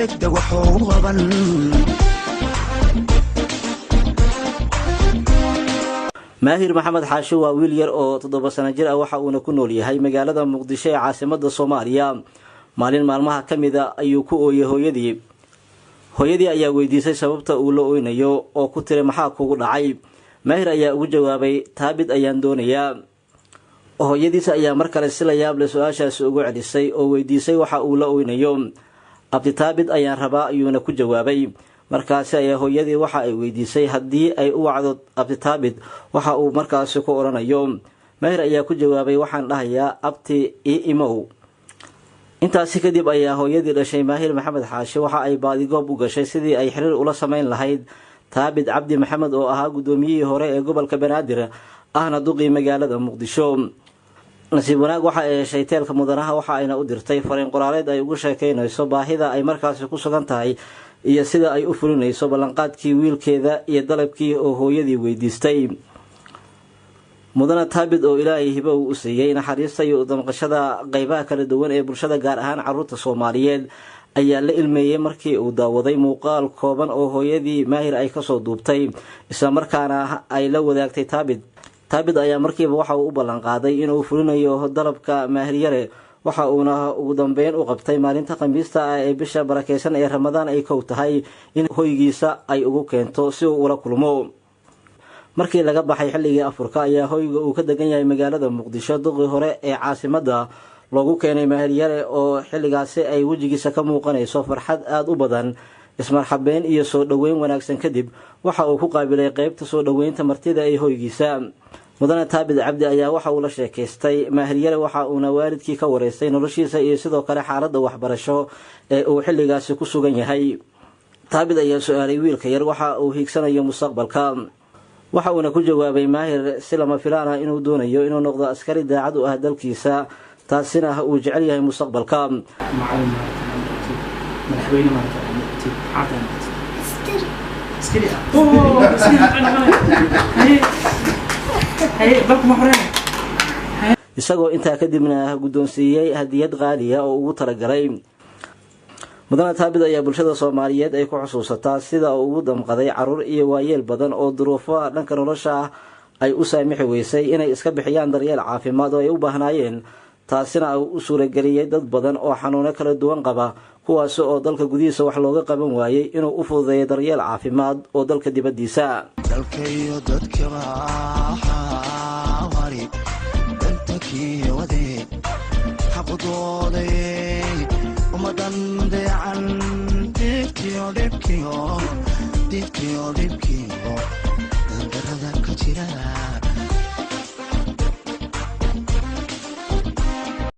degdeg wuxuu qaban maahir maxamed xaashi waa wiil yar oo 7 sano jir ah waxa uu ku nool yahay magaalada Muqdisho ee caasimadda Soomaaliya maalin maalmaha kamida ayuu ku ooyay hooyadii ayaa weydiisay sababta uu la ooynayo oo ku tiray maxaa kugu dhacay maahir ayaa ugu jawaabay taabid ayaan doonayaa hooyadiisa ayaa mar kale si la yaab leh su'aashaas ugu celisay oo weydiisay waxa uu la ooynayo abdi taabid ayaan rabaa ayuuna ku jawaabay markaas ay hooyadii waxa ay weydiisay hadii ay u wacdo abdi taabid waxa uu markaas ku oranayo maahir ayaa ku jawaabay waxaan dhahayaa abti imow intaasi kadib ayaa hooyadii dhashay maahir maxamed xaashi waxa ay baadigoob u gashay sidii ay xiriir ula sameyn lahayd taabid cabdi maxamed oo ahaa gudoomiyihii hore ee gobolka Banaadir ahna duqii magaalada Muqdisho nasiib wanaag waxa ay heshay teelka mudanaha waxa ayna u dirtay fariin qoraaleed ay ugu sheekeynayso baahida ay markaas ku sugan tahay iyo sida ay u fulinayso ballanqaadkii wiilkeeda iyo dalabkii oo hooyadii weydiistay mudana taabid oo ilaahay hibo u siiyay naxariista iyo damqashada qaybaha kala duwan ee bulshada gaar ahaan carruurta Soomaaliyeed ayaa la ilmeeyay markii uu daawaday muuqaal kooban oo hooyadii maahir ay ka soo duubtay isla markaana ay la wadaagtay taabid ayaa markiiba waxa uu u ballan qaaday inuu fulinayo dalabka maahir yare waxa uuna ugu dambeyn u qabtay maalinta Khamiista ah ee bisha barakeysan ee Ramadaan ay kow tahay in hoygiisa ay ugu keento si uu ula kulmo markii laga baxay xilligii afurka ayaa hoyga uu ka degan yahay magaalada Muqdisho duqii hore ee caasimadda loogu keenay maahir yare oo xilligaasi ay wajigiisa ka muuqanayso farxad aad u badan ismarxabeen iyo soo dhaweyn wanaagsan kadib waxa uu ku qaabilay qaybta soo dhaweynta martida ee hoygiisa mudane taabid cabdi ayaa waxa uu la sheekaystay maahir yare waxa uuna waalidkii ka wareystay noloshiisa iyo sidoo kale xaaladda waxbarasho ee uu xilligaasi ku sugan yahay taabid ayaa su'aalay wiilka yar waxa uu hiigsanayo mustaqbalka waxa uuna ku jawaabay maahir si lama filaan ah inuu doonayo inuu noqdo askari daacad u ah dalkiisa taasina uu jecel yahay mustaqbalka madaxweyne maanta askari isagoo intaa kadibna guddoonsiiyay hadiyad qaali ah oo ugu talagalay mudane taabid ayaa bulshada Soomaaliyeed ay ku xusuusataa sida uu ugu damqaday carruur iyo waayeel badan oo duruufo dhanka nolosha ah ay u saamixi weysay inay iska bixiyaan daryeel caafimaad oo ay u baahnaayeen taasina uu u suurageliyay dad badan oo xanuuno kala duwan qaba kuwaas oo dalka gudihiisa wax looga qaban waayay inuu u fududeeyo daryeel caafimaad oo dalka dibadiisa dalkayo dadka wari dantakii wade xaqdooday umadan deecan dibkiyo dandarada ka jira